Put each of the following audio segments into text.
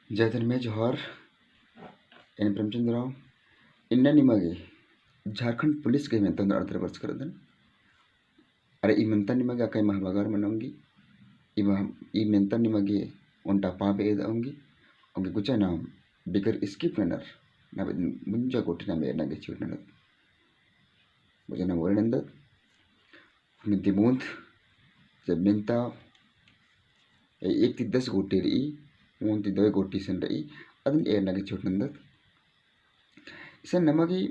जैतन जोहर N Premchand Rao इन्ना निಮಗೆ Jharkhand police के मेंतन अर्धर वर्ष करदन अरे ई मेंतन निಮಗೆ अकई महाबागार मनोंगी ई मेंतन निಮಗೆ उन्टा पापे एदंगी ओंगे कुछ नाम बिगर स्किप ननर ना मुंजा कोटी ना मेरना के चूट ननर मुझे ना बोल नंदर मिंती मूंद जब मिंता एक ती 10 गोटी रही मूंद ती 2 गोटी सन रही अदन एरना के चूट नंदर इसन नमगी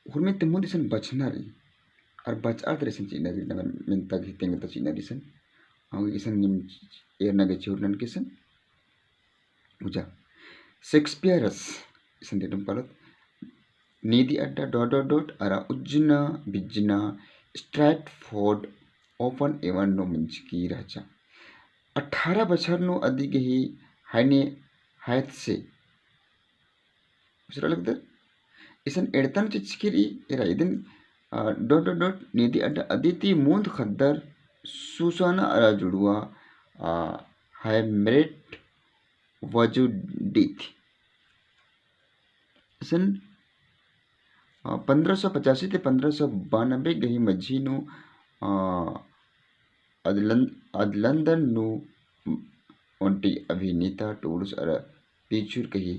हुरमित मूंद इसन बचना रही और बचार तरह चीना रही नगर मिंता की तेंगे तो चीना रही सन और इसन निम एरना के चूट नन किसन मुझा शेक्सपियरस इसन डेटम पालत नीति अड्डा डॉट अरा उज्जना बिज्जना स्ट्रैटफोर्ड ओपन एवं नो मंच की राजा 18 बछर नो अधिक ही हाइने हायत से उसरा लगता इसन एडतन चिचकिरी एरा इदन डॉट नीति अड्डा अदिति मूंद खद्दर सुसाना अरा जुड़ुआ हाय मेरिट वजुडित सन 1585 ते 1592 गही मझी नु लंदन नु ओंटी अभिनेता टूर्स अर पीछुर कही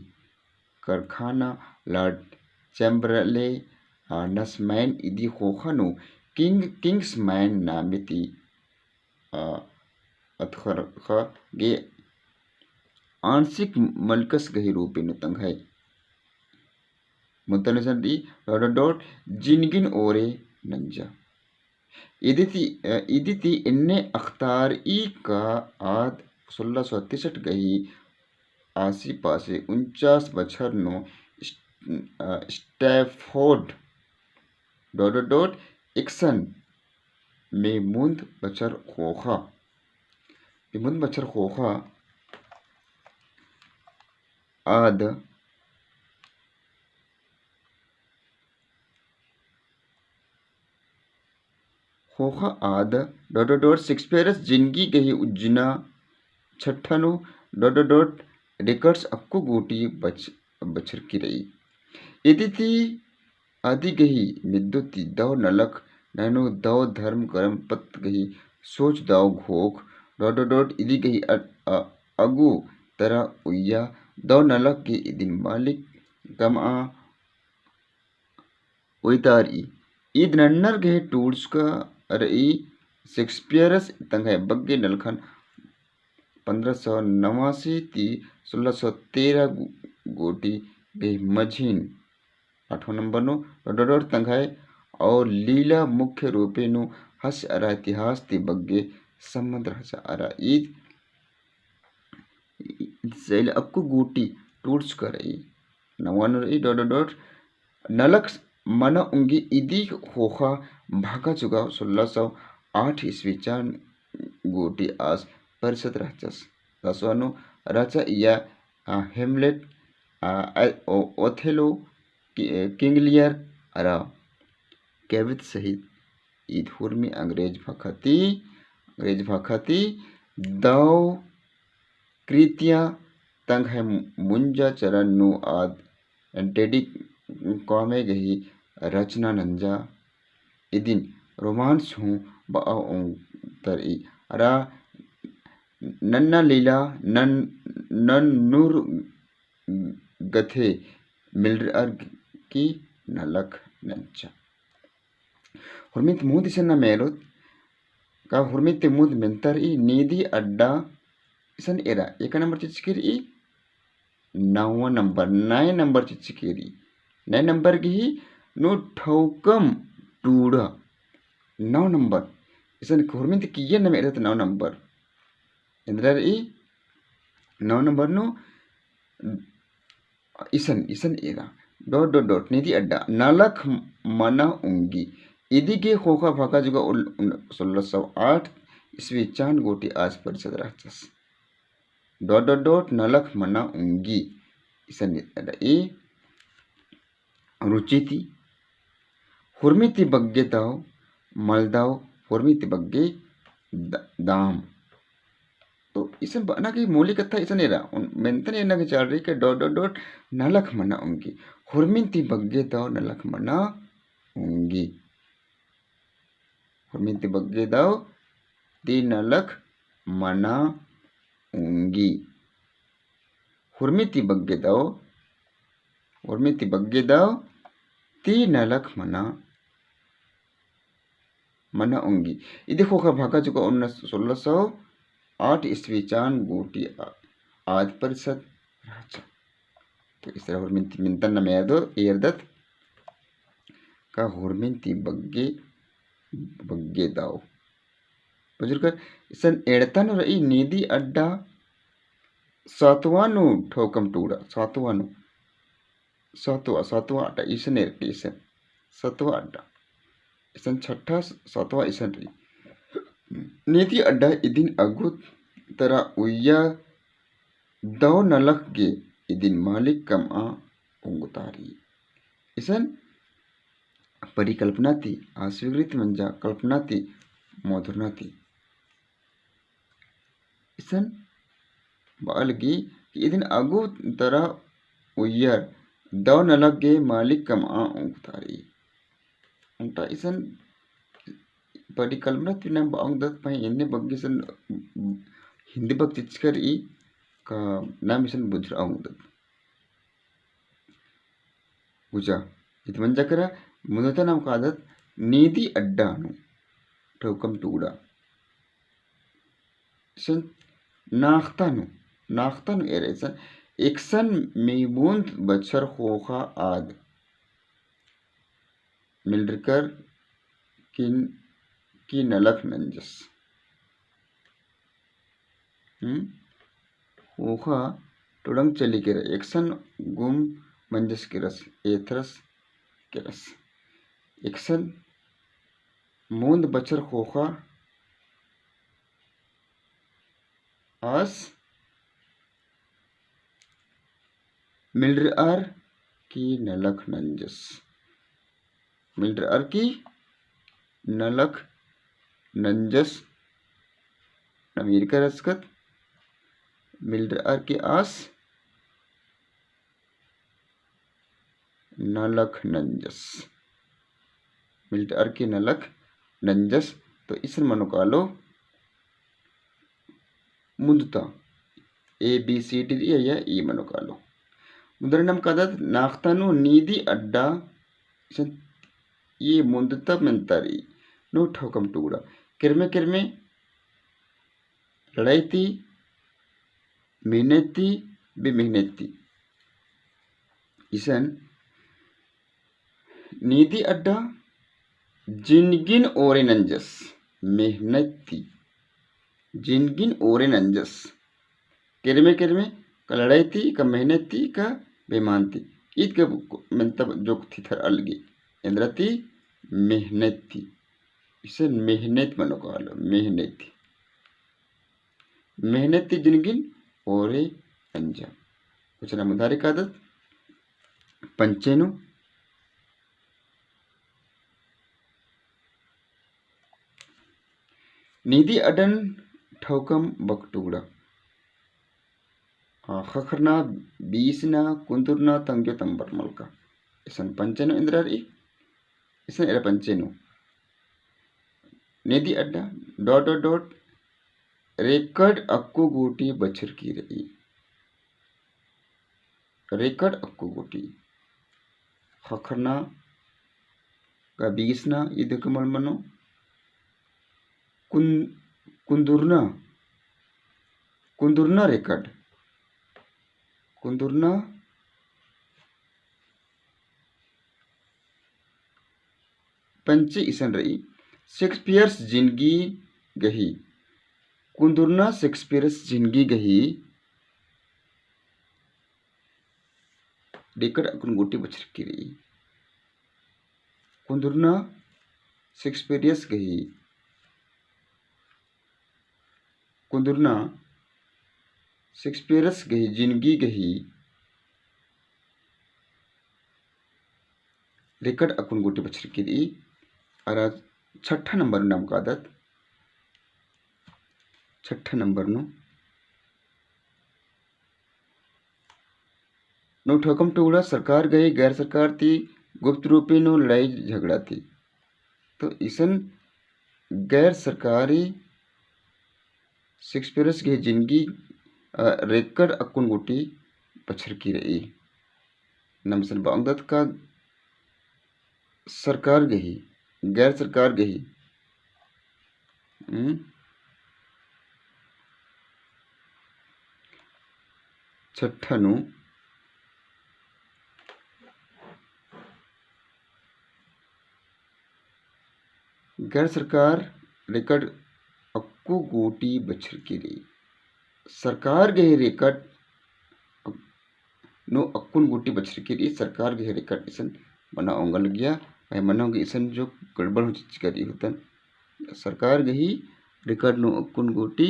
कारखाना लॉर्ड चैम्बरले नसमैन इदी खोखनु किंग्समैन नामिति अथखर गे आंशिक मलकस गही रूपे नु तंघाई मुतनसंदी डॉट जिनगिन ओरे नंजा इदिति इन्ने अख्तार ई का आद 1663 गही आसी पासे 49 बछर नो स्टैफोर्ड डॉट एक्सन में मुंद बछर खोखा आद डॉट शेक्सपियरस जिंदगी गही उज्जना छठनो डॉट रिकॉर्ड्स अक्को गोटी बछर की रही इदिति आदि गही मिद्दुति दव नलक नैनो दव धर्म कर्म पत गही सोच दाव घोख डॉट इदी गही अगु तरा उया दव नलक के इदिन मालिक गमा उइतारी ईद नन्नर गहे टूल्स का रई शेक्सपियरस तंगे बग्गे नलखन 1589 ती 1613 गोटी गई मझीन 8वां नंबर नो डॉट तंगाए और लीला मुख्य रूपे नु हस अरा इतिहास ती बग्गे संबंध रहा अरा ईद सैल अक्कु गोटी टूर्स करई 9वां रई डॉट नलक मन उंगी इदी खोखा भागा चुका 1608 ईस्वी चान गोटी आज परिषद रहचस 10वां राजा या हेमलेट ओथेलो किंगलियर अरा कैवित सहित ईद हुर्मी अंग्रेज भाखती दाव कृतिया तंग है मुंजा चरण नु आद टेडी कौमे गही रचना नंजा इदिन रोमांस हूँ बाओ तरी अरा नन्ना लीला नन नूर गथे मिलर की नलक नंचा हुर्मित मुद इसन ना मेरुत का हुर्मित मुद मेंतर ई नीदी अड्डा इसन एरा एक नंबर चिचकिर ई 9वां नंबर 9 नंबर चिचकिरी 9 नंबर की नो ठौकम टूड़ा 9 नंबर इसन हुर्मित किये न मेरत 9 नंबर इंद्रर ई 9 नंबर नो इसन एरा डॉट नीति अड्डा नलख मना उंगी इदी के खोखा भाका जुगा 1608 ईस्वी चांद गोटी आज परिषद राचस डॉट नलख मना उंगी इसन ई रुचि थी हुर्मिति बग्गे दाव मलदाव हुर्मिति बग्गे दाम तो इसन बना की मौलिक कथा इसन एरा मेंतन एना के चाल रही के डॉट डॉट डॉट नलख मना उंगी हुरमिन ती बग्गे दाव नलख मना उंगी हुरमिन ती बग्गे दाव ती नलख मना उंगी हुरमिन ती बग्गे दाव ती नलख मना उंगी इदे खोखा भागा जो 1608 ईस्वी चान गोटी आदि परिषद राजा तो इस तरह हुरमिन मिंतन न मेदो एरदत का हुरमिन ती बग्गे दाव बुजुर्ग इसन एड़तन रही नीदी अड्डा सातवानु ठोकम टूड़ा सातवा अड्डा इसन एरटी इसन सातवा अड्डा इसन छठा सातवा इसन रही नीति अड्डा इदिन अगुत तरा उया दो नलक गे इदिन मालिक कम आ उंगतारी इसन परिकल्पना थी अस्वीकृत मंजा कल्पना थी मधुरना थी इसन बालगी इदिन अगु तरा उयर दो नलक गे मालिक कम आ उंगतारी अंटा इसन परिकल्पना थी नाम बांग दत पाई इन्ने बग्गी सन हिंदी बग चिचकर ई का नाम इसन बुझरा उंगदत बुझा इत मंजा करा मुदता नाम कादत नीदी अड्डा नु ठोकम टूड़ा इसन नाख्ता नु एरे इसन एकसन मीबूंद बचर खोखा आद मिलकर किन की नलक नंजस खोखा टुडंग चली के एकसन गुम मंजस के रस एथरस के रस एकसन मूंद बचर खोखा आस मिलर की नलक नंजस मिलर की नलक नंजस नमीर का रसकत मिलर की आस नलक नंजस मिलर की नलक नंजस तो इस मनुकालो मुंदता ABCD या ई मनुकालो मुद्रणम कदत नाख्तानु नीदी अड्डा ये मुंदता मंतरी नो ठोकम टूड़ा किरमे लड़ाई थी मेहनती बेमेहनती इसन नीदी अड्डा जिनगिन ओरे नंजस मेहनती जिनगिन ओरे नंजस किरमे का लड़ाई थी का मेहनत थी का बेमानती ईद के मतलब जो थी थर अलगी इंद्रती मेहनत थी इसे मेहनत मनो कालो मेहनत थी जिनगिन ओरे अंजा कुछ ना मुदारी कादत पंचेनु नीदी अडन ठौकम बकटूड़ा खखरना 20 ना कुंदुरना तंग्यो तंबर मलका इसन पंचेनु इंद्रारी इसन एरा पंचेनु नीदी अड्डा dot dot dot record Akku गोटी बचर की रही रेकर्ड अक्कू गोटी खखरना का 20 ना इध कमल मनो कुंदुरना रेकर्ड कुंदुरना पंचे इसन रही शेक्सपियर्स जिंदगी गही कुंदुरना शेक्सपियर्स जिंदगी गही रेकर्ड अकुन गोटी बचर की रही कुंदुरना शेक्सपियर्स गही कुंदुरना शेक्सपियर्स गही जिंदगी गही रेकर्ड अकुन गोटी बचर की रही और छठा नंबर नाम का आदत छठा नंबर नो नो ठोकम टुकड़ा सरकार गई गैर सरकार थी गुप्त रूपी नो लड़ाई झगड़ा थी। तो इसन गैर सरकारी शेक्सपियरस की जिंदगी रेकड़ अकुन गुटी पछर की रही नमसन बांगदत का सरकार गही गैर सरकार गही छठनु गैर सरकार रेकड़ अक्कू गोटी बछर की रही सरकार गही रेकड़ नो अक्कुन गोटी बछर की रही सरकार गही रेकड़ इसन मना ओंगल गया भाई मनाओगे इसन जो गड़बड़ हो चीज करी होतन सरकार गही रेकड़ नो अक्कुन गोटी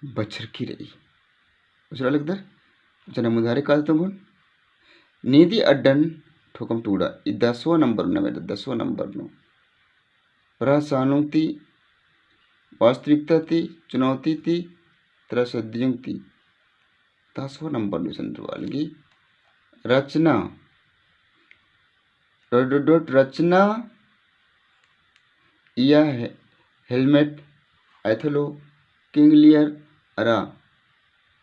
बछर की रही उसरा लगदर जना मुधारे काल तुम नीति अड्डन ठोकम टूड़ा 10वां नंबर न मेरा 10वां नंबर नो प्रासानुति वास्तविकता थी चुनौती थी त्रसद्युं थी 10वां नंबर नो संदर्भालगी रचना रचना या हेलमेट एथलो किंगलियर अरा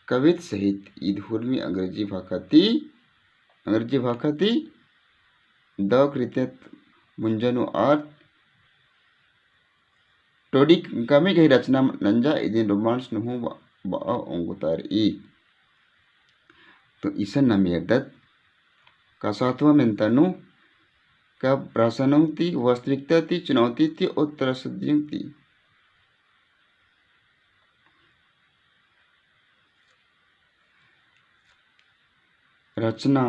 कवित सहित ईधुर्मी अंग्रेजी भाषा थी दकृत्यत मुंजनो आर्ट टोडिक कमी गई रचना नंजा इदिन रोमांस नुहु बा ओंगुतार ई तो इसन नमेरदत का सातवां मेंतनु का प्रासनों थी वास्तविकता थी चुनौती थी और त्रसद्युं थी रचना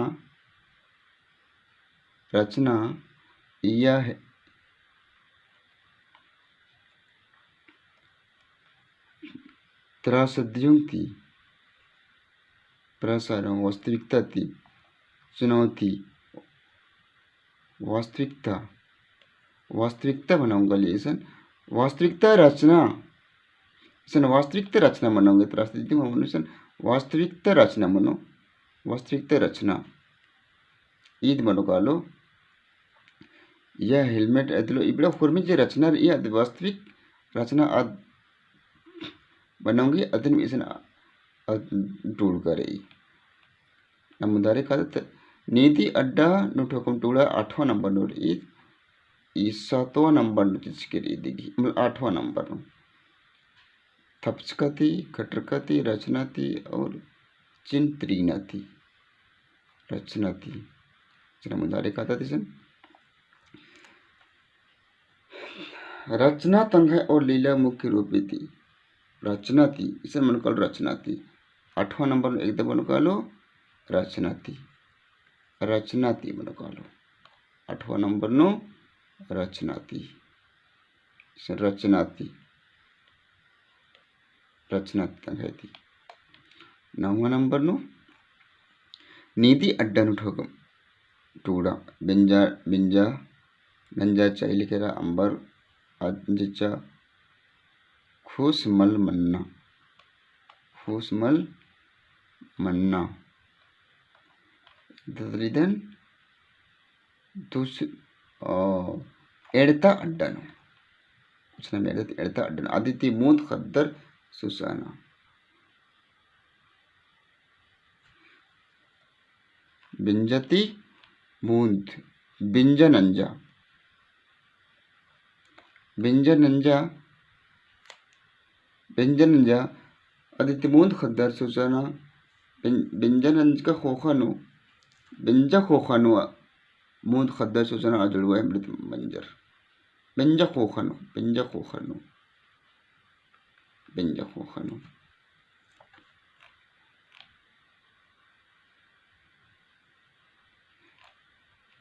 यह त्रासद्युं थी प्रसारण वास्तविकता थी चुनौती वास्तविकता बनाऊंगा लेसन वास्तविकता रचना सन वास्तविकता रचना बनाऊंगे त्रासद्युं मनुष्य वास्तविकता रचना ईद मनो कालो यह हेलमेट एदलो इबड़ा फॉर्मी जे रचना ये वास्तविक रचना आद बनाऊंगी अदन इसन टूड़ करे नमुदारे का नीति अड्डा नो ठोकम टूड़ा 8वां नंबर नो ई 7वां नंबर नो चीज के लिए दिगी मतलब 8वां नंबर नो थपचका थी खटरका थी रचना थी और चिंत्रीना थी रचना थी मुदारे का था दिसन रचना तंग और लीला मुख्य रूप थी रचना थी इसे मन कल रचना थी 8वां नंबर एकदम मन कालो रचना थी मन कालो 8वां नंबर नो रचना थी तंग थी 9वां नंबर नो नीति अड्डा नु ठोकम टूड़ा बिंजा नंजा चाय लिखेरा अंबर अंजिचा खुशमल मन्ना ददरिदन एड़ता अड्डन उसने मेरे एड़ता अड्डन आदित्य मूंद खद्दर सुसाना बिंजती मूंद बिंजनंजा आदित्य मूंद खद्दर सुसाना बिंजनंज का खोखानो बिंजा खोखानो मूंद खद्दर सुसाना अजड़ुआ मृत मंजर बिंजा खोखानो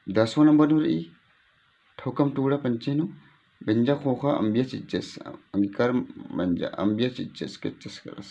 10वां नंबर नो रही ठोकम टुकड़ा पंचेनो बिंजा खोखा अंबिया चिच्चस अंगिकार मंजा अंबिया चिच्चस के चस्करस